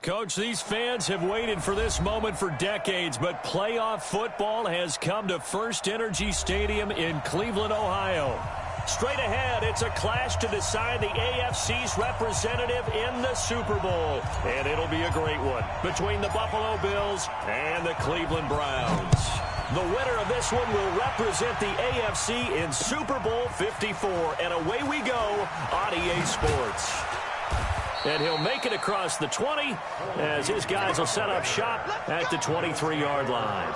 Coach, these fans have waited for this moment for decades, but playoff football has come to First Energy Stadium in Cleveland, Ohio. Straight ahead, it's a clash to decide the AFC's representative in the Super Bowl. And it'll be a great one between the Buffalo Bills and the Cleveland Browns. The winner of this one will represent the AFC in Super Bowl 54. And away we go on EA Sports. And he'll make it across the 20 as his guys will set up shop at the 23-yard line.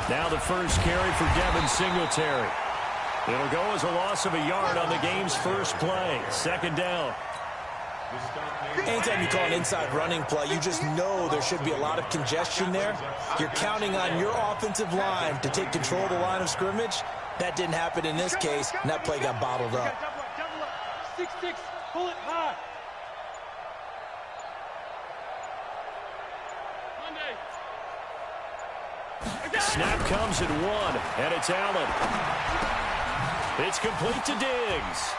Now the first carry for Devin Singletary. It'll go as a loss of a yard on the game's first play. Second down. Anytime you call an inside running play, you just know there should be a lot of congestion there. You're counting on your offensive line to take control of the line of scrimmage. That didn't happen in this case, and that play got bottled up. 6-6, pull it high. Snap comes at 1, and it's Allen. It's complete to Diggs.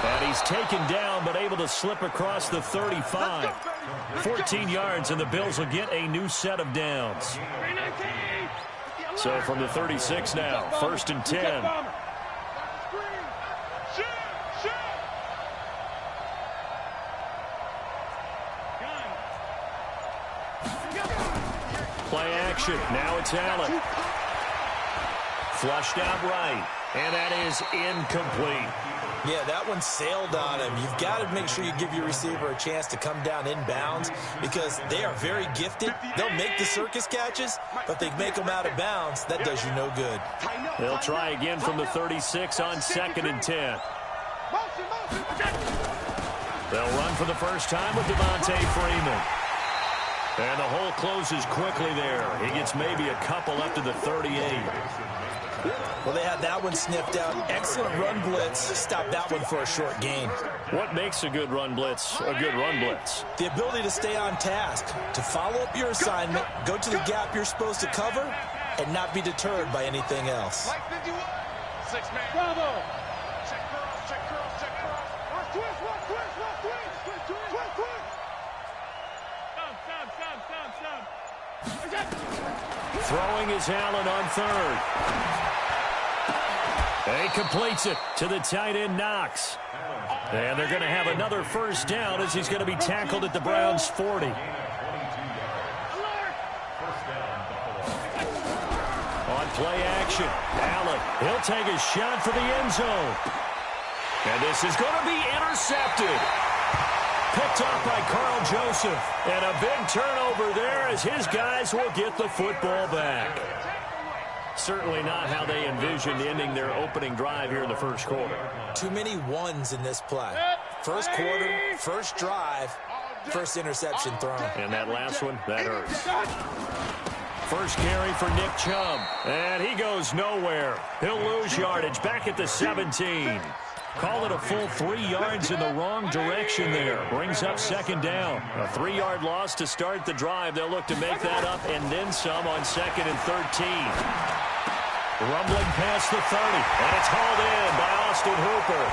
And he's taken down, but able to slip across the 35. 14 yards, and the Bills will get a new set of downs. So from the 36 now, 1st and 10. Play action. Now it's Allen. Flushed out right. And that is incomplete. Yeah, that one sailed on him. You've got to make sure you give your receiver a chance to come down inbounds because they are very gifted. They'll make the circus catches, but they make them out of bounds. That does you no good. They'll try again from the 36 on 2nd and 10. They'll run for the first time with Devontae Freeman. And the hole closes quickly there. He gets maybe a couple up to the 38. Well, they had that one sniffed out. Excellent run blitz. Stop that one for a short gain. What makes a good run blitz a good run blitz? The ability to stay on task, to follow up your assignment, go to the gap you're supposed to cover, and not be deterred by anything else. Bravo. Throwing is Allen on 3rd. He completes it to the tight end, Knox. And they're going to have another first down as he's going to be tackled at the Browns' 40. On play action, Allen, he'll take a shot for the end zone. And this is going to be intercepted. Picked off by Carl Joseph. And a big turnover there as his guys will get the football back. Certainly not how they envisioned ending their opening drive here in the first quarter. Too many ones in this play. First quarter, first drive, first interception thrown. And that last one, that hurts. First carry for Nick Chubb. And he goes nowhere. He'll lose yardage back at the 17. Call it a full 3 yards in the wrong direction there. Brings up 2nd down. A 3-yard loss to start the drive. They'll look to make that up and then some on 2nd and 13. Rumbling past the 30. And it's hauled in by Austin Hooper.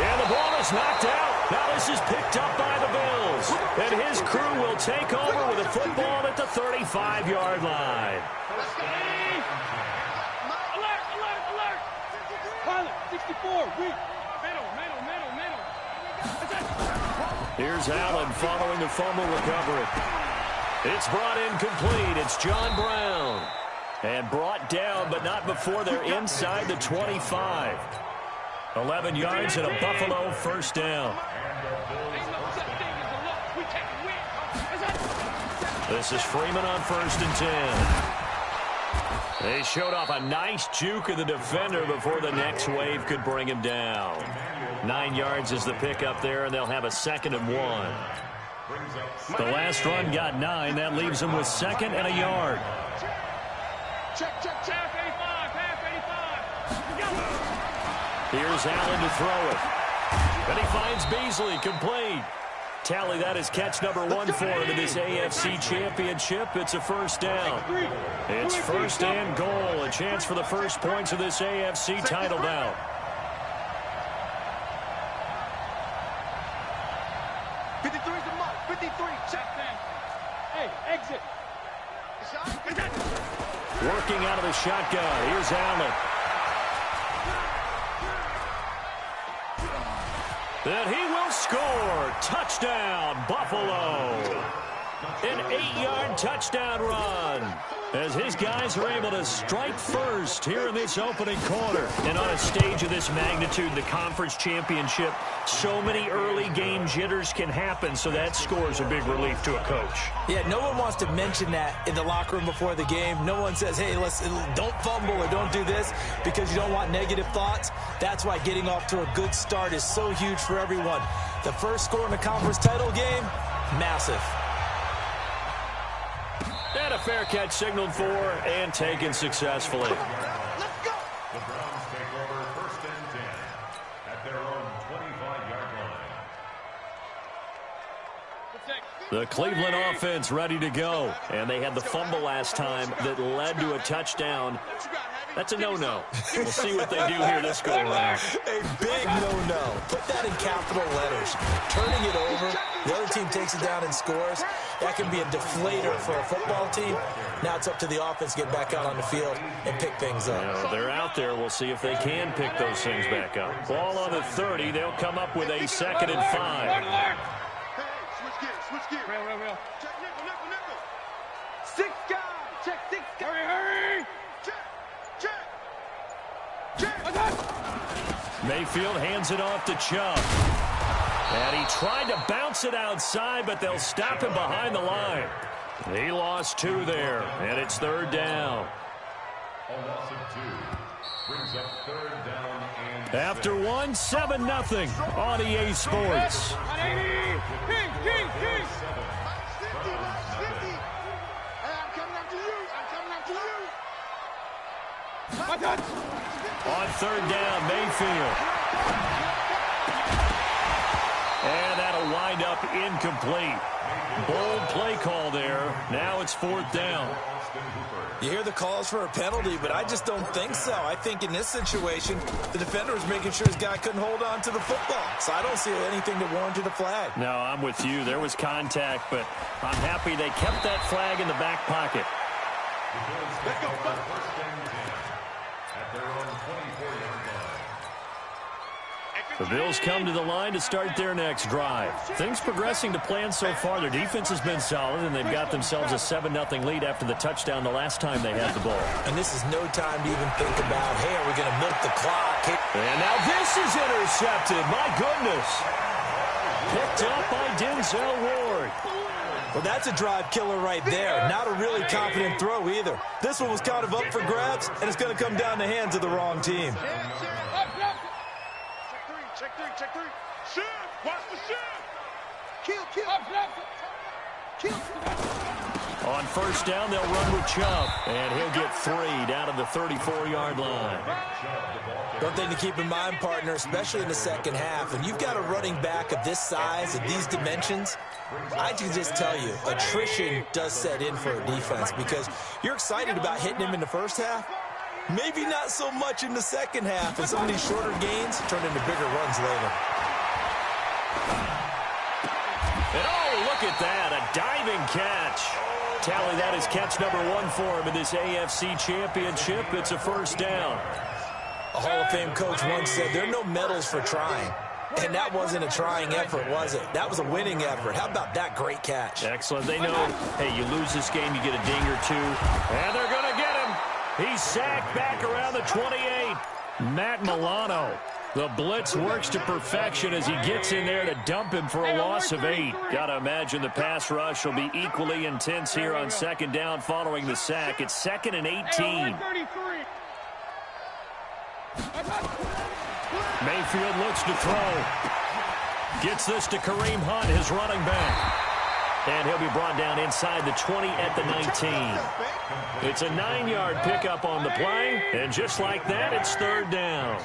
And the ball is knocked out. Now this is picked up by the Bills. And his crew will take over with a football at the 35-yard line. Alert, alert, alert. Pilot, 64, weak. Here's Allen following the fumble recovery. It's brought in complete. It's John Brown. And brought down, but not before they're inside the 25. 11 yards and a Buffalo first down. This is Freeman on 1st and 10. They showed off a nice juke of the defender before the next wave could bring him down. 9 yards is the pickup there, and they'll have a 2nd and 1. The last run got 9. That leaves them with 2nd and a yard. Here's Allen to throw it. And he finds Beasley, complete. Tally that is catch number 1 for him in this AFC Championship. It's a first down. It's first and goal. A chance for the first points of this AFC title bout. Exit. Working out of the shotgun. Here's Allen. And he will score. Touchdown, Buffalo. An 8-yard touchdown run as his guys are able to strike first here in this opening quarter. And on a stage of this magnitude, the conference championship, so many early game jitters can happen, so that score is a big relief to a coach. Yeah, no one wants to mention that in the locker room before the game. No one says, hey, don't fumble or don't do this because you don't want negative thoughts. That's why getting off to a good start is so huge for everyone. The first score in the conference title game, massive. And a fair catch signaled for and taken successfully. The Browns take over first and 10 at their own 25-yard line. The Cleveland offense ready to go. And they had the fumble last time that led to a touchdown. That's a no-no. We'll see what they do here this go-around. A big no-no. Put that in capital letters. Turning it over, the other team takes it down and scores. That can be a deflator for a football team. Now it's up to the offense to get back out on the field and pick things up. They're out there. We'll see if they can pick those things back up. Ball on the 30. They'll come up with a 2nd and 5. Switch gear. Real. Check nickel. 6 guys. Check 6 guys. Hurry. Check. Mayfield hands it off to Chubb. And he tried to bounce it outside, but they'll stop him behind the line. He lost 2 there, and it's 3rd down. A loss of 2 brings up 3rd down and After 7-0 on EA Sports. King. On 3rd down, Mayfield. And that'll wind up incomplete. Bold play call there. Now it's 4th down. You hear the calls for a penalty, but I just don't think so. I think in this situation, the defender was making sure his guy couldn't hold on to the football. So I don't see anything that warranted a flag. No, I'm with you. There was contact, but I'm happy they kept that flag in the back pocket. Let's go. First and 10 at their own 24-yard line. The Bills come to the line to start their next drive. Things progressing to plan so far. Their defense has been solid, and they've got themselves a 7-0 lead after the touchdown the last time they had the ball. And this is no time to even think about, hey, are we going to milk the clock? And now this is intercepted. My goodness. Picked up by Denzel Ward. Well, that's a drive killer right there. Not a really confident throw either. This one was kind of up for grabs, and it's going to come down the hands of the wrong team. Check 3. Shift. Watch the shift. Kill. On 1st down, they'll run with Chubb. And he'll get 3 down to the 34-yard line. One thing to keep in mind, partner, especially in the second half, when you've got a running back of this size, of these dimensions, I can just tell you, attrition does set in for a defense because you're excited about hitting him in the first half. Maybe not so much in the second half, and some of these shorter gains turn into bigger runs later. And oh, look at that, a diving catch. Tally, that is catch number 1 for him in this AFC Championship. It's a 1st down. A Hall of Fame coach once said, there are no medals for trying. And that wasn't a trying effort, was it? That was a winning effort. How about that great catch? Excellent. They know, hey, you lose this game, you get a ding or 2. And they're going to get him. He's sacked back around the 28. Matt Milano. The blitz works to perfection as he gets in there to dump him for a loss of 8. Got to imagine the pass rush will be equally intense here on 2nd down following the sack. It's 2nd and 18. Mayfield looks to throw. Gets this to Kareem Hunt, his running back. And he'll be brought down inside the 20 at the 19. It's a 9-yard pickup on the play, and just like that, it's third down.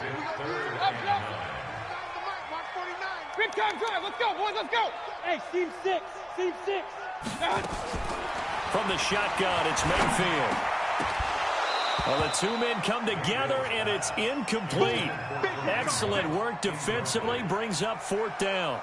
Big time drive. Let's go, boys. Let's go. Hey, team 6. Team 6. From the shotgun, it's Mayfield. Well, the two men come together, and it's incomplete. Excellent work defensively, brings up fourth down.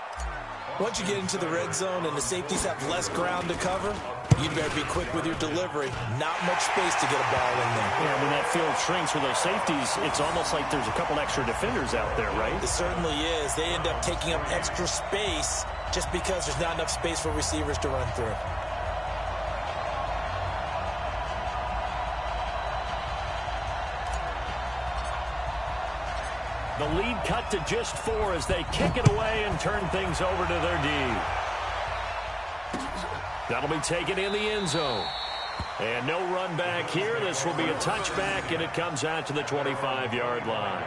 Once you get into the red zone and the safeties have less ground to cover, you'd better be quick with your delivery. Not much space to get a ball in there. Yeah, when that field shrinks for those safeties, it's almost like there's a couple extra defenders out there, right? It certainly is. They end up taking up extra space just because there's not enough space for receivers to run through. The lead cut to just 4 as they kick it away and turn things over to their D. That'll be taken in the end zone. And no run back here. This will be a touchback, and it comes out to the 25-yard line.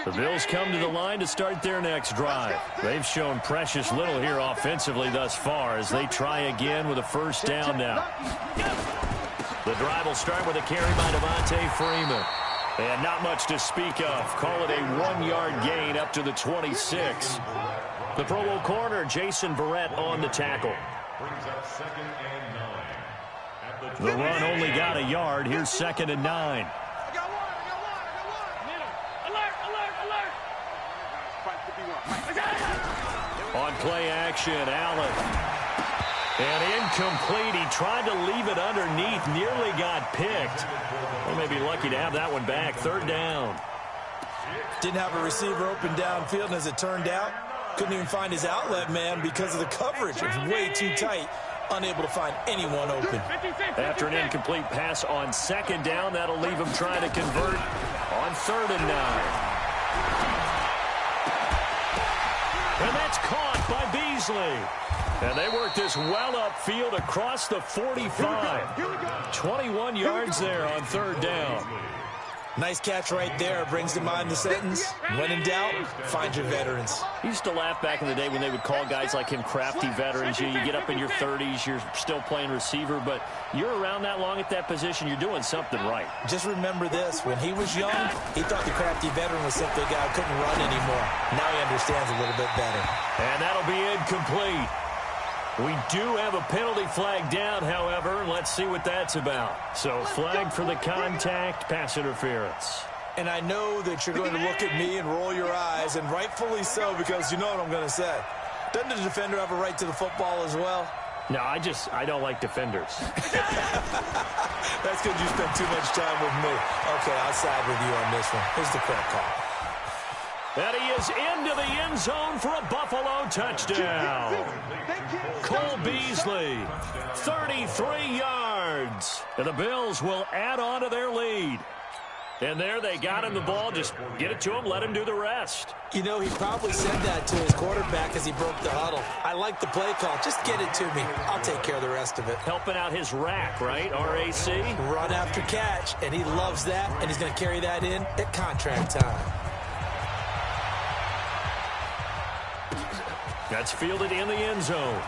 The Bills come to the line to start their next drive. They've shown precious little here offensively thus far as they try again with a first down now. The drive will start with a carry by Devontae Freeman. And not much to speak of. Call it a 1-yard gain up to the 26. The Pro Bowl corner, Jason Verrett, on the tackle. The run only got a yard. Here's 2nd and 9. On play action, Allen. And incomplete. He tried to leave it underneath. Nearly got picked. They may be lucky to have that one back. Third down. Didn't have a receiver open downfield, and as it turned out, couldn't even find his outlet man because of the coverage. It was way too tight. Unable to find anyone open. After an incomplete pass on 2nd down, that'll leave him trying to convert on 3rd and 9. And that's caught by Beasley. And they work this well upfield across the 45. 21 yards there on 3rd down. Nice catch right there. Brings to mind the sentence, when in doubt, find your veterans. I used to laugh back in the day when they would call guys like him crafty veterans. You get up in your 30s, you're still playing receiver, but you're around that long at that position, you're doing something right. Just remember this. When he was young, he thought the crafty veteran was simply a guy who couldn't run anymore. Now he understands a little bit better. And that'll be incomplete. We do have a penalty flag down, however. Let's see what that's about. So, flag for the contact, pass interference. And I know that you're going to look at me and roll your eyes, and rightfully so, because you know what I'm going to say. Doesn't the defender have a right to the football as well? No, I don't like defenders. That's because you spent too much time with me. Okay, I'll side with you on this one. Here's the correct call. And he is into the end zone for a Buffalo touchdown. Cole Beasley, 33 yards. And the Bills will add on to their lead. And there they got him the ball. Just get it to him, let him do the rest. You know, he probably said that to his quarterback as he broke the huddle. I like the play call. Just get it to me. I'll take care of the rest of it. Helping out his rack, right? R-A-C? Run after catch, and he loves that, and he's going to carry that in at contract time. That's fielded in the end zone.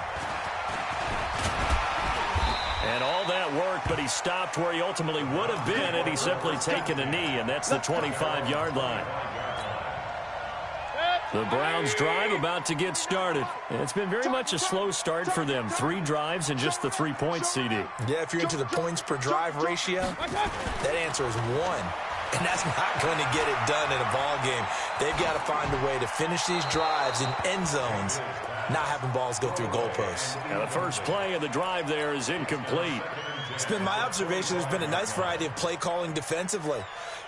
And all that work, but he stopped where he ultimately would have been had he simply taken a knee, and that's the 25-yard line. The Browns drive about to get started. And it's been very much a slow start for them. 3 drives and just the 3 points, CD. Yeah, if you're into the points per drive ratio, that answer is 1. And that's not going to get it done in a ball game. They've got to find a way to finish these drives in end zones, not having balls go through goalposts. Now the first play of the drive there is incomplete. It's been my observation there's been a nice variety of play calling defensively.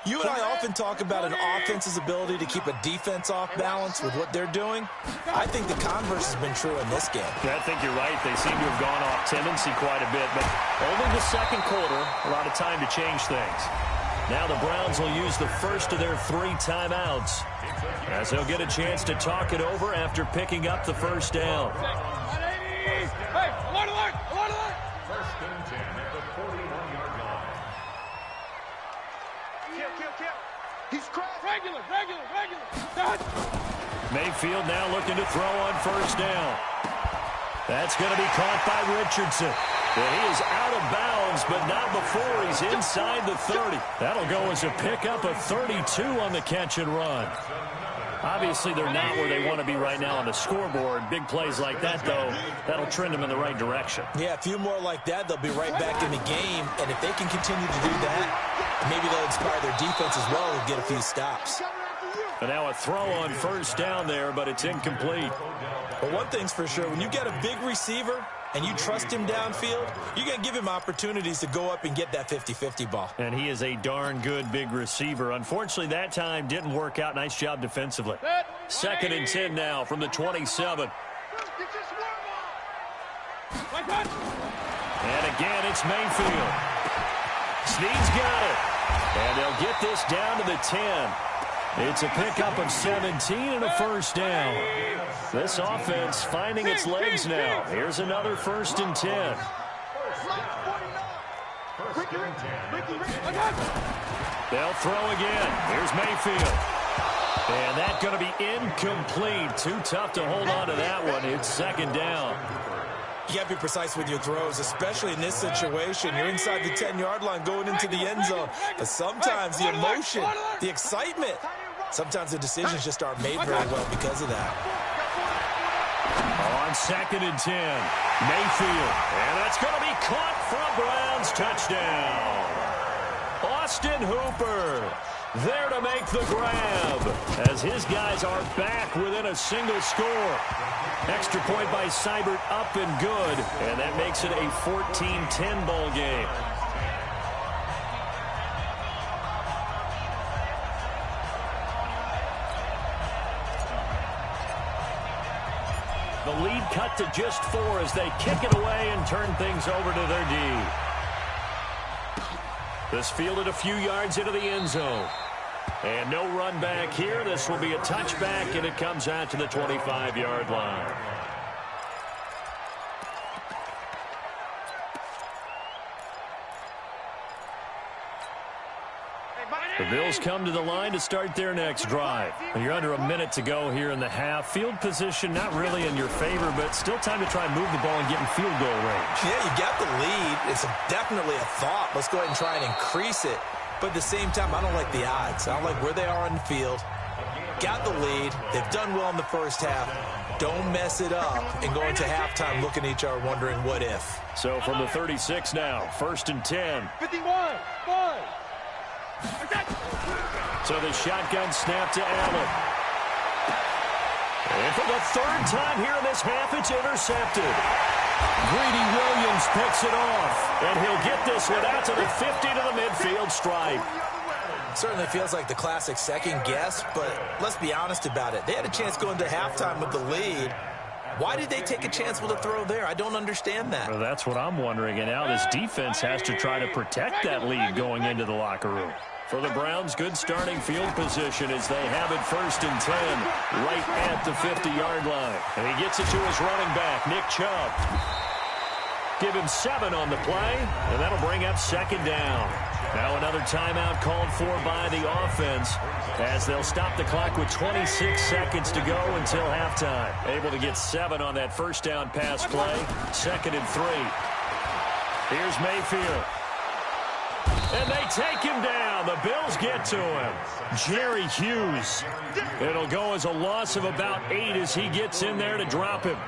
You and I often talk about an offense's ability to keep a defense off balance with what they're doing. I think the converse has been true in this game. Yeah, I think you're right. They seem to have gone off tendency quite a bit, but only the second quarter, a lot of time to change things. Now the Browns will use the first of their 3 timeouts. as he'll get a chance to talk it over after picking up the first down. Hey, alert, alert, alert, alert. First and 10 at the 41-yard line. Kill. He's crashed. Regular. Mayfield now looking to throw on first down. That's going to be caught by Richardson. And he is out of bounds, but not before he's inside the 30. That'll go as a pickup of 32 on the catch and run. Obviously, they're not where they want to be right now on the scoreboard. Big plays like that, though, that'll trend them in the right direction. Yeah, a few more like that, they'll be right back in the game. And if they can continue to do that, maybe they'll inspire their defense as well and get a few stops. And now a throw on first down there, but it's incomplete. But one thing's for sure, when you got a big receiver and you trust him downfield, you're going to give him opportunities to go up and get that 50-50 ball. And he is a darn good big receiver. Unfortunately, that time didn't work out. Nice job defensively. 2nd and 10 now from the 27. And again, it's Mayfield. Snead's got it. And they'll get this down to the 10. It's a pickup of 17 and a first down. This offense finding its legs now. Here's another 1st and 10. They'll throw again. Here's Mayfield. And that's going to be incomplete. Too tough to hold on to that one. It's 2nd down. You got to be precise with your throws, especially in this situation. You're inside the 10-yard line going into the end zone. But sometimes the emotion, the excitement, sometimes the decisions just aren't made very well because of that. On 2nd and 10, Mayfield. And that's going to be caught for a Browns touchdown. Austin Hooper there to make the grab as his guys are back within a single score. Extra point by Seibert up and good, and that makes it a 14-10 ball game. The lead cut to just 4 as they kick it away and turn things over to their D. This fielded a few yards into the end zone. And no run back here. This will be a touchback, and it comes out to the 25-yard line. The Bills come to the line to start their next drive. You're under a minute to go here in the half. Field position not really in your favor, but still time to try and move the ball and get in field goal range. Yeah, you got the lead. It's definitely a thought. Let's go ahead and try and increase it. But at the same time, I don't like the odds. I don't like where they are on the field. Got the lead. They've done well in the first half. Don't mess it up and go into halftime looking at each other wondering what if. So from the 36 now, 1st and 10. 51, 5. So the shotgun snap to Allen. And for the 3rd time here in this half, it's intercepted. Greedy Williams picks it off, and he'll get this one out to the 50 to the midfield stripe. Certainly feels like the classic second guess, but let's be honest about it. They had a chance going to halftime with the lead. Why did they take a chance with a throw there? I don't understand that. Well, that's what I'm wondering, and now this defense has to try to protect that lead going into the locker room. For the Browns, good starting field position as they have it 1st and 10 right at the 50-yard line. And he gets it to his running back, Nick Chubb. Give him 7 on the play, and that'll bring up 2nd down. Now another timeout called for by the offense as they'll stop the clock with 26 seconds to go until halftime. Able to get 7 on that first down pass play. 2nd and 3. Here's Mayfield. And they take him down. The Bills get to him. Jerry Hughes. It'll go as a loss of about 8 as he gets in there to drop him.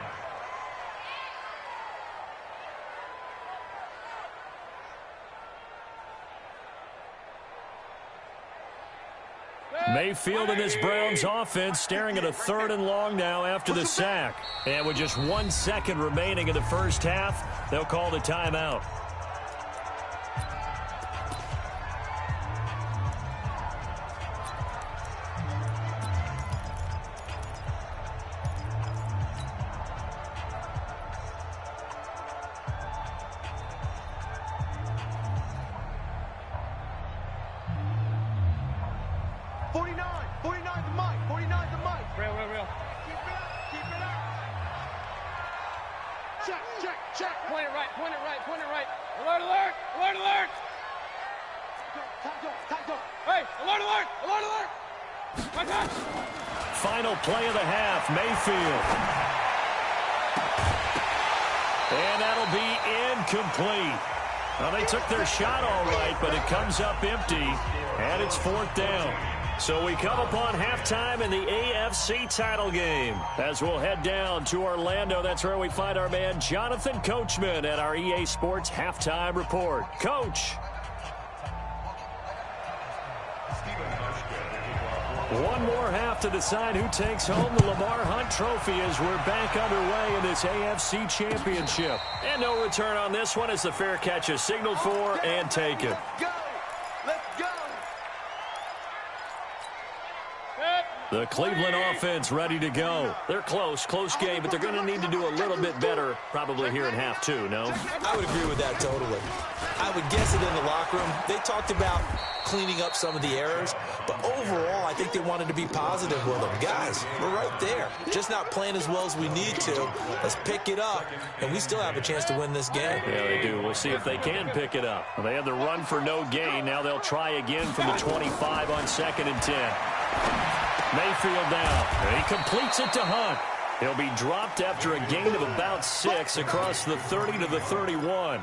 Mayfield and this Browns offense staring at a 3rd and long now after the sack. And with just 1 second remaining in the first half, they'll call the timeout. Check. Point it right. Alert, alert. Hey, alert. My touch. Final play of the half, Mayfield. And that'll be incomplete. Well, they took their shot all right, but it comes up empty, and it's 4th down. So we come upon halftime in the AFC title game. As we'll head down to Orlando, that's where we find our man Jonathan Coachman at our EA Sports Halftime Report. Coach. One more half to decide who takes home the Lamar Hunt Trophy as we're back underway in this AFC Championship. And no return on this one as the fair catch is signaled for and taken. Let's go. The Cleveland offense ready to go. They're close game, but they're going to need to do a little bit better probably here in half 2, no? I would agree with that totally. I would guess it in the locker room. They talked about cleaning up some of the errors, but overall, I think they wanted to be positive with them. Guys, we're right there. Just not playing as well as we need to. Let's pick it up, and we still have a chance to win this game. Yeah, they do. We'll see if they can pick it up. They had the run for no gain. Now they'll try again from the 25 on 2nd and 10. Mayfield now. He completes it to Hunt. He'll be dropped after a gain of about 6 across the 30 to the 31.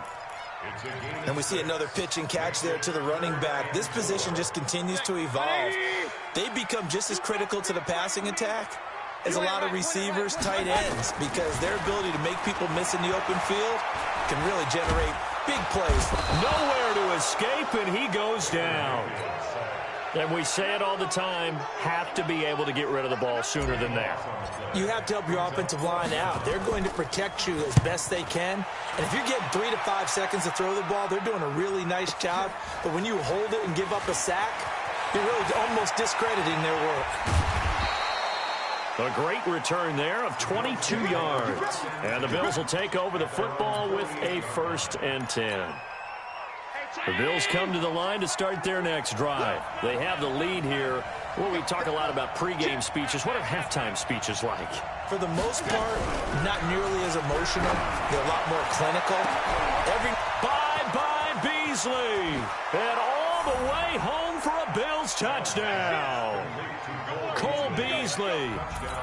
And we see another pitch and catch there to the running back. This position just continues to evolve. They become just as critical to the passing attack as a lot of receivers, tight ends, because their ability to make people miss in the open field can really generate big plays. Nowhere to escape, and he goes down. And we say it all the time, have to be able to get rid of the ball sooner than that. You have to help your offensive line out. They're going to protect you as best they can. And if you're getting 3 to 5 seconds to throw the ball, they're doing a really nice job. But when you hold it and give up a sack, you're really almost discrediting their work. A great return there of 22 yards. And the Bills will take over the football with a 1st and 10. The Bills come to the line to start their next drive. They have the lead here. Well, we talk a lot about pregame speeches. What are halftime speeches like? For the most part, not nearly as emotional. They're a lot more clinical. Bye-bye, Beasley. And all the way home for a Bills touchdown. Cole Beasley,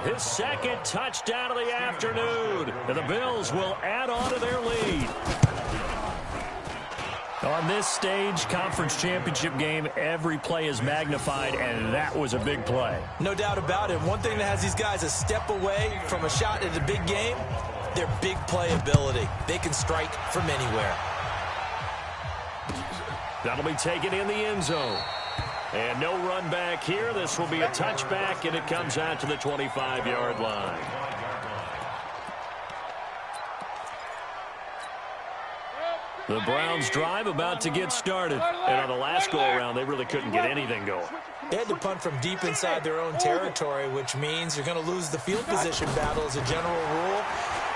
his 2nd touchdown of the afternoon. And the Bills will add on to their lead. On this stage, conference championship game, every play is magnified, and that was a big play. No doubt about it. One thing that has these guys a step away from a shot at a big game, their big play ability. They can strike from anywhere. That'll be taken in the end zone. And no run back here. This will be a touchback, and it comes out to the 25-yard line. The Browns drive about to get started. And on the last go-around, they really couldn't get anything going. They had to punt from deep inside their own territory, which means you're going to lose the field position battle as a general rule.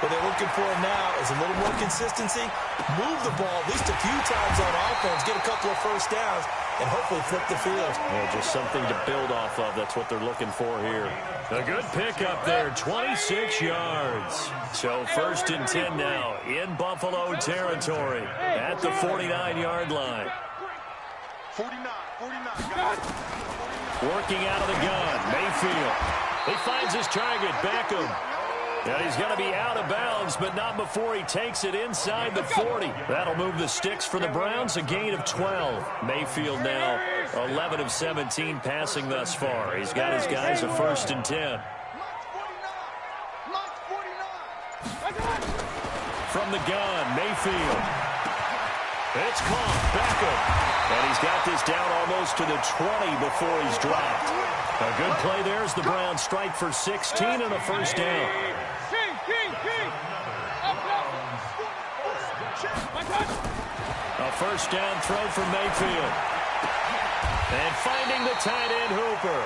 What they're looking for now is a little more consistency, move the ball at least a few times on offense, get a couple of first downs, and hopefully flip the field. Yeah, just something to build off of. That's what they're looking for here. A good pickup there, 26 yards. So 1st and 10 now in Buffalo territory at the 49-yard line. 49. Working out of the gun, Mayfield. He finds his target, Beckham. And he's going to be out of bounds, but not before he takes it inside the 40. That'll move the sticks for the Browns, a gain of 12. Mayfield now 11 of 17 passing thus far. He's got his guys a 1st and 10. From the gun, Mayfield. It's caught, Beckham. And he's got this down almost to the 20 before he's dropped. A good play there as the Browns strike for 16 and a 1st down. A 1st down throw from Mayfield. And finding the tight end Hooper.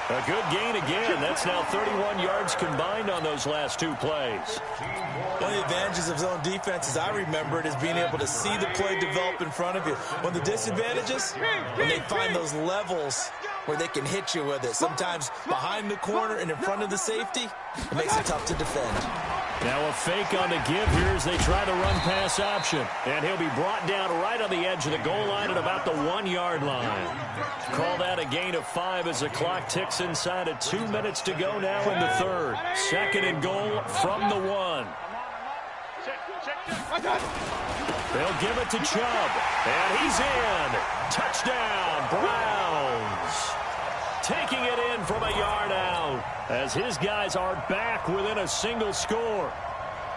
A good gain again. That's now 31 yards combined on those last 2 plays. One of the advantages of zone defense, as I remember it, is being able to see the play develop in front of you. One of the disadvantages, when they find those levels where they can hit you with it, sometimes behind the corner and in front of the safety, it makes it tough to defend. Now a fake on the give here as they try the run-pass option. And he'll be brought down right on the edge of the goal line at about the 1-yard line. Call that a gain of 5 as the clock ticks inside of 2 minutes to go now in the third. Second and goal from the 1. They'll give it to Chubb. And he's in. Touchdown, Browns. Taking it in from a yard out as his guys are back within a single score.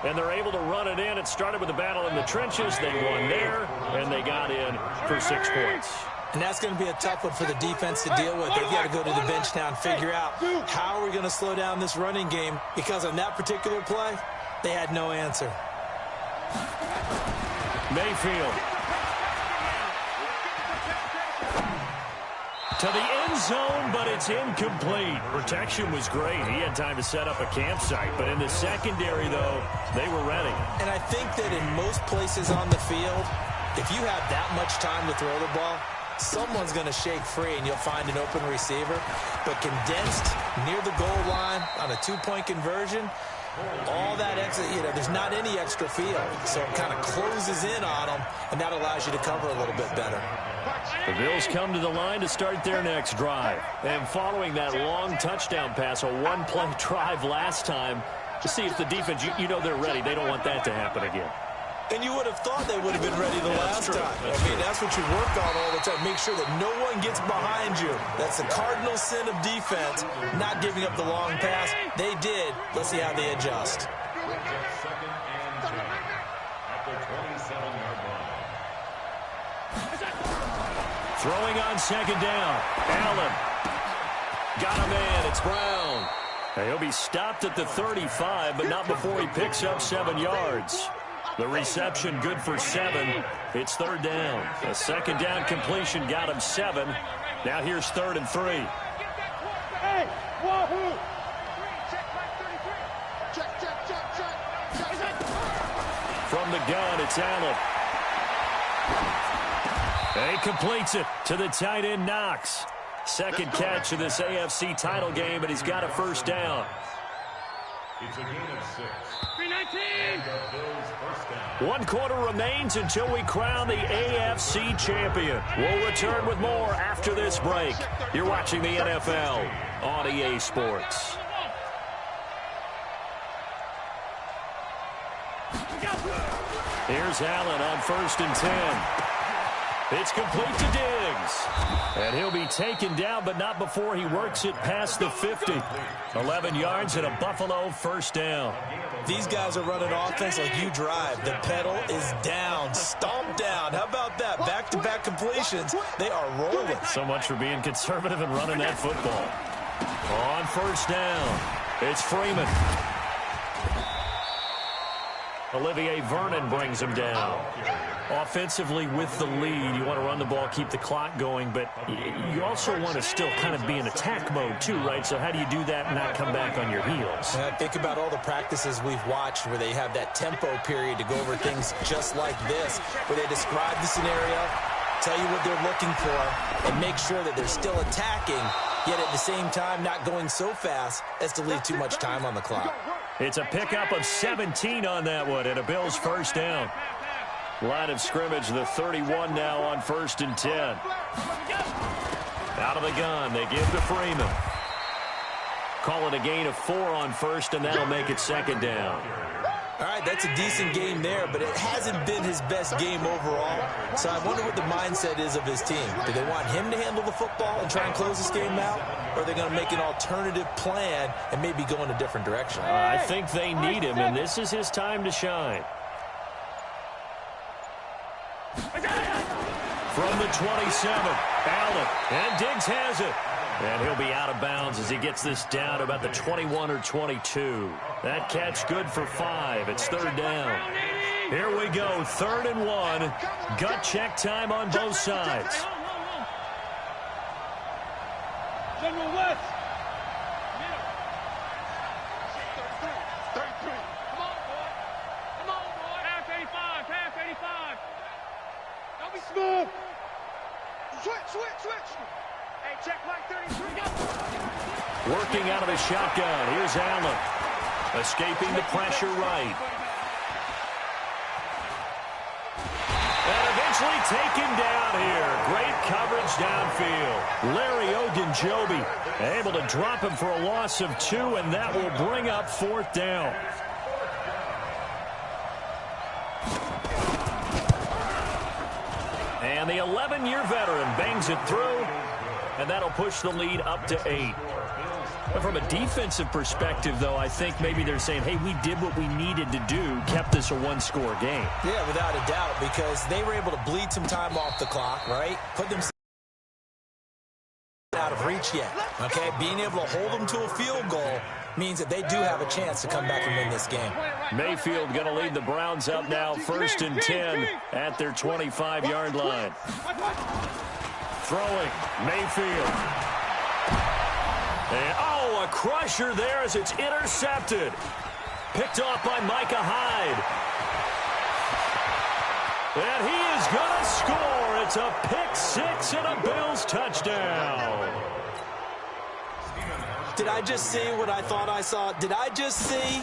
And they're able to run it in. It started with a battle in the trenches. They won there, and they got in for 6 points. And that's going to be a tough one for the defense to deal with. They've got to go to the bench now and figure out how are we going to slow down this running game, because on that particular play, they had no answer. Mayfield. To the end zone, but it's incomplete. Protection was great. He had time to set up a campsite. But in the secondary, though, they were ready. And I think that in most places on the field, if you have that much time to throw the ball, someone's going to shake free and you'll find an open receiver. But condensed near the goal line on a 2-point conversion, all that extra, there's not any extra field. So it kind of closes in on them, and that allows you to cover a little bit better. The Bills come to the line to start their next drive. And following that long touchdown pass, a one-play drive last time, to see if the defense, you know they're ready. They don't want that to happen again. And you would have thought they would have been ready the last time. I mean, that's what you work on all the time. Make sure that no one gets behind you. That's the cardinal sin of defense, not giving up the long pass. They did. Let's see how they adjust. Second and 10 at the 27-yard line. Throwing on second down. Allen. Got him in. It's Brown. He'll be stopped at the 35, but not before he picks up 7 yards. The reception good for 7. It's third down. A second down completion got him 7. Now here's 3rd and 3. Hey, wahoo! From the gun, it's Allen. And he completes it to the tight end, Knox. Second catch of this AFC title game, and he's got a first down. It's a gain of 6. 319. And the Bills first down. 1 quarter remains until we crown the AFC champion. We'll return with more after this break. You're watching the NFL on EA Sports. Here's Allen on 1st and 10. It's complete to Diggs. And he'll be taken down, but not before he works it past the 50. 11 yards and a Buffalo first down. These guys are running offense like you drive. The pedal is down, stomped down. How about that? Back-to-back completions. They are rolling. So much for being conservative and running that football. On first down, it's Freeman. Olivier Vernon brings him down. Offensively with the lead, you want to run the ball, keep the clock going, but you also want to still kind of be in attack mode too, right? So how do you do that and not come back on your heels? Think about all the practices we've watched where they have that tempo period to go over things just like this, where they describe the scenario, tell you what they're looking for, and make sure that they're still attacking, yet at the same time not going so fast as to leave too much time on the clock. It's a pickup of 17 on that one, and a Bills first down. Line of scrimmage, the 31 now on 1st and 10. Out of the gun, they give to Freeman. Call it a gain of 4 on 1st, and that'll make it 2nd down. All right, that's a decent game there, but it hasn't been his best game overall. So I wonder what the mindset is of his team. Do they want him to handle the football and try and close this game out? Or are they going to make an alternative plan and maybe go in a different direction? I think they need him, and this is his time to shine. From the 27, Allen, and Diggs has it. And he'll be out of bounds as he gets this down to about the 21 or 22. That catch good for 5. It's 3rd down. Here we go, 3rd and 1. Gut check time on both sides. General West. 33. Come on, boy. Pass 85. Pass 85. Don't be smooth. Switch. Hey, check like 33. Working out of the shotgun. Here's Allen. Escaping the pressure right. And eventually taken down here. Great coverage downfield. Larry Ogunjobi able to drop him for a loss of 2, and that will bring up 4th down. And the 11-year veteran bangs it through, and that'll push the lead up to 8. But from a defensive perspective, though, I think maybe they're saying, hey, we did what we needed to do, kept this a one-score game. Yeah, without a doubt, because they were able to bleed some time off the clock, right? Put them out of reach yet, okay? Being able to hold them to a field goal means that they do have a chance to come back and win this game. Mayfield going to lead the Browns up now, 1st and 10 at their 25-yard line. Throwing, Mayfield. And, a crusher there as it's intercepted. Picked off by Micah Hyde. And he is going to score. It's a pick 6 and a Bills touchdown. Did I just see what I thought I saw? Did I just see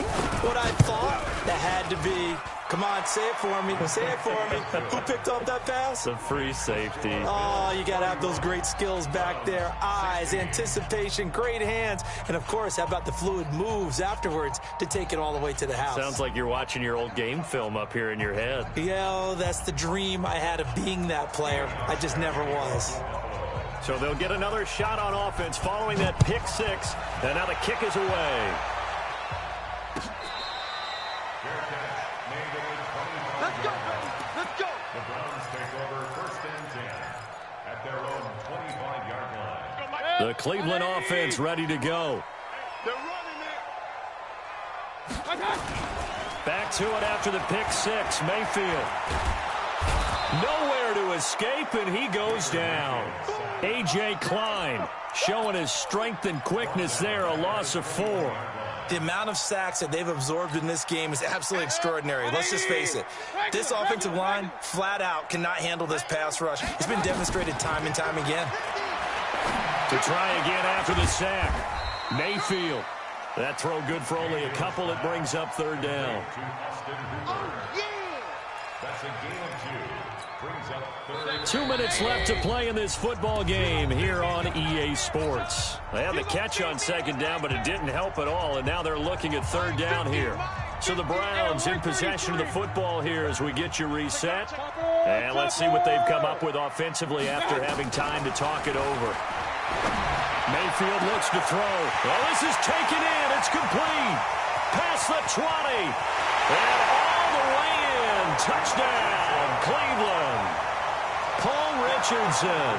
what I thought? That had to be. Come on, say it for me. Say it for me. Who picked up that pass? The free safety. Oh, you got to have those great skills back there. Eyes, anticipation, great hands. And, of course, how about the fluid moves afterwards to take it all the way to the house? Sounds like you're watching your old game film up here in your head. Yeah, that's the dream I had of being that player. I just never was. So they'll get another shot on offense following that pick 6. And now the kick is away. Let's go, baby. Let's go. The Browns take over 1st and 10 at their own 25-yard line. The Cleveland offense ready to go. They're running it. Back to it after the pick 6. Mayfield. Nowhere to escape, and he goes down. A.J. Klein showing his strength and quickness there, a loss of 4. The amount of sacks that they've absorbed in this game is absolutely extraordinary. Let's just face it. This offensive line, flat out, cannot handle this pass rush. It's been demonstrated time and time again. To try again after the sack. Mayfield. That throw good for only a couple. It brings up 3rd down. That's a gain of 2. Brings up 3rd. 2 minutes left to play in this football game here on EA Sports. They had the catch on 2nd down, but it didn't help at all, and now they're looking at 3rd down here. So the Browns in possession of the football here as we get you reset. And let's see what they've come up with offensively after having time to talk it over. Mayfield looks to throw. Well, this is taken in. It's complete. Past the 20. And all the way in. Touchdown, Cleveland. Paul Richardson,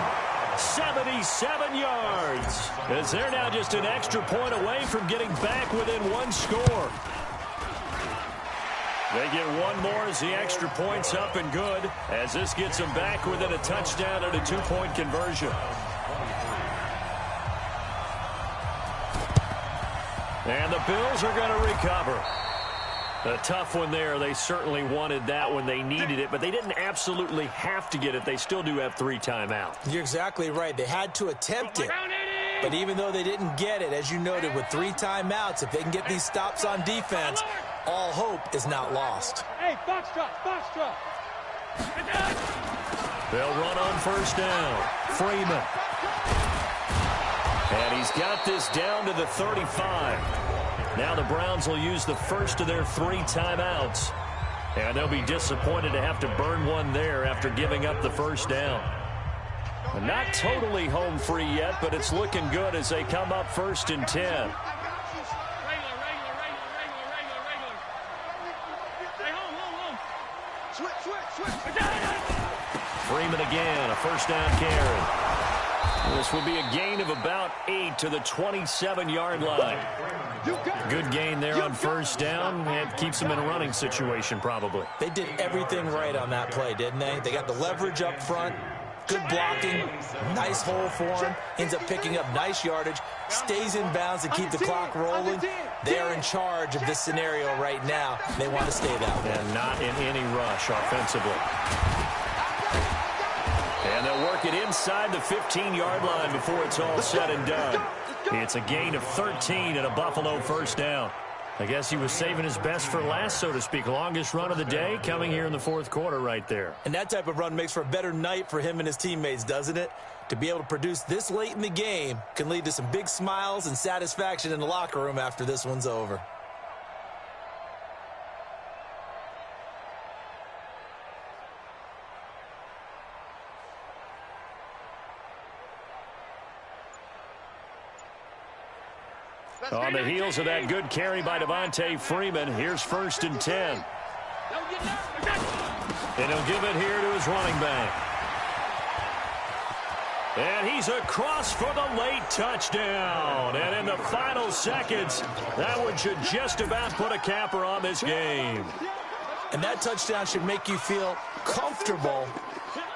77 yards. As they're now just an extra point away from getting back within 1 score. They get 1 more as the extra point's up and good, as this gets them back within a touchdown and a 2-point conversion. And the Bills are going to recover. A tough one there. They certainly wanted that when they needed it, but they didn't absolutely have to get it. They still do have 3 timeouts. You're exactly right. They had to attempt it. But even though they didn't get it, as you noted, with 3 timeouts, if they can get these stops on defense, all hope is not lost. Hey, box drop. They'll run on 1st down. Freeman. And he's got this down to the 35. Now the Browns will use the first of their 3 timeouts. And they'll be disappointed to have to burn one there after giving up the 1st down. Not totally home free yet, but it's looking good as they come up 1st and 10. Freeman again, a 1st down carry. This will be a gain of about 8 to the 27-yard line. Good gain there on 1st down. It keeps them in a running situation probably. They did everything right on that play, didn't they? They got the leverage up front. Good blocking, nice hole for him, ends up picking up nice yardage, stays in bounds to keep the clock rolling. They are in charge of this scenario right now. They want to stay that way. And not in any rush offensively. And they'll work it inside the 15-yard line before it's all said and done. It's a gain of 13 and a Buffalo 1st down. I guess he was saving his best for last, so to speak. Longest run of the day coming here in the fourth quarter right there. And that type of run makes for a better night for him and his teammates, doesn't it? To be able to produce this late in the game can lead to some big smiles and satisfaction in the locker room after this one's over. On the heels of that good carry by Devontae Freeman, here's 1st and 10. And he'll give it here to his running back. And he's across for the late touchdown. And in the final seconds, that one should just about put a capper on this game. And that touchdown should make you feel comfortable.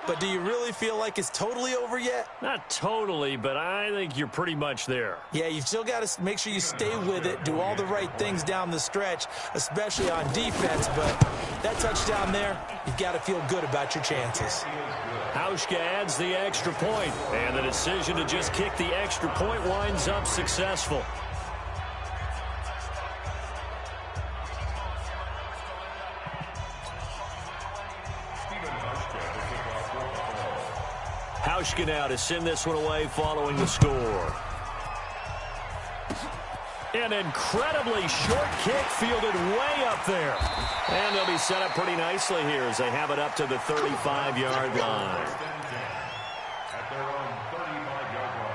But do you really feel like it's totally over yet? Not totally, but I think you're pretty much there. Yeah, you've still got to make sure you stay with it, do all the right things down the stretch, especially on defense. But that touchdown there, you've got to feel good about your chances. Hauschka adds the extra point, and the decision to just kick the extra point winds up successful. Hauschka now to send this one away following the score. An incredibly short kick fielded way up there. And they'll be set up pretty nicely here as they have it up to the 35-yard line. At their own 35-yard line.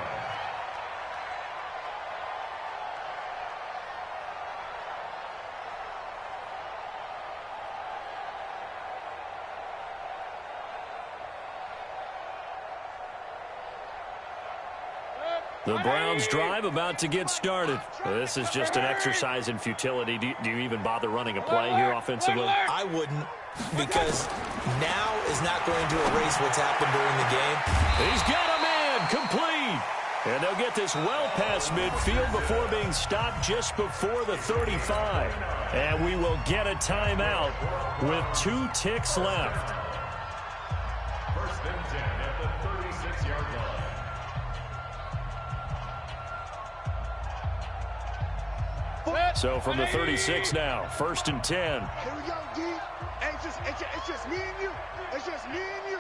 The Browns drive about to get started. This is just an exercise in futility. Do you even bother running a play here offensively? I wouldn't, because now is not going to erase what's happened during the game. He's got a man complete. And they'll get this well past midfield before being stopped just before the 35. And we will get a timeout with 2 ticks left. 1st and 10 at the 36-yard line. So from the 36 now, 1st and 10. Here we go, D. Hey, it's just me and you. It's just me and you.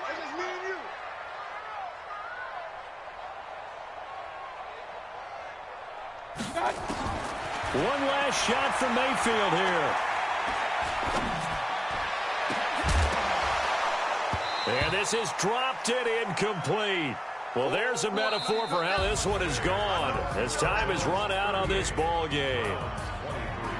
It's just me and you. One last shot from Mayfield here. And this is dropped it incomplete. Well, there's a metaphor for how this one is gone as time has run out on this ball game.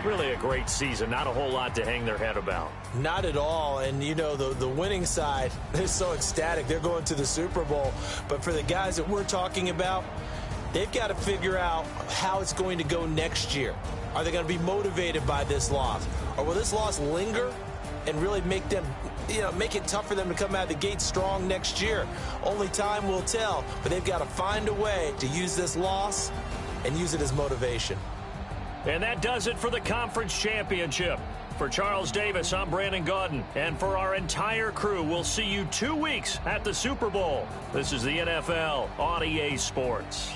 Really a great season. Not a whole lot to hang their head about. Not at all. And, you know, the winning side is so ecstatic. They're going to the Super Bowl. But for the guys that we're talking about, they've got to figure out how it's going to go next year. Are they going to be motivated by this loss? Or will this loss linger and really make them, make it tough for them to come out of the gate strong next year? Only time will tell, but they've got to find a way to use this loss and use it as motivation. And that does it for the conference championship. For Charles Davis, I'm Brandon Gaudin. And for our entire crew, we'll see you 2 weeks at the Super Bowl. This is the NFL on EA Sports.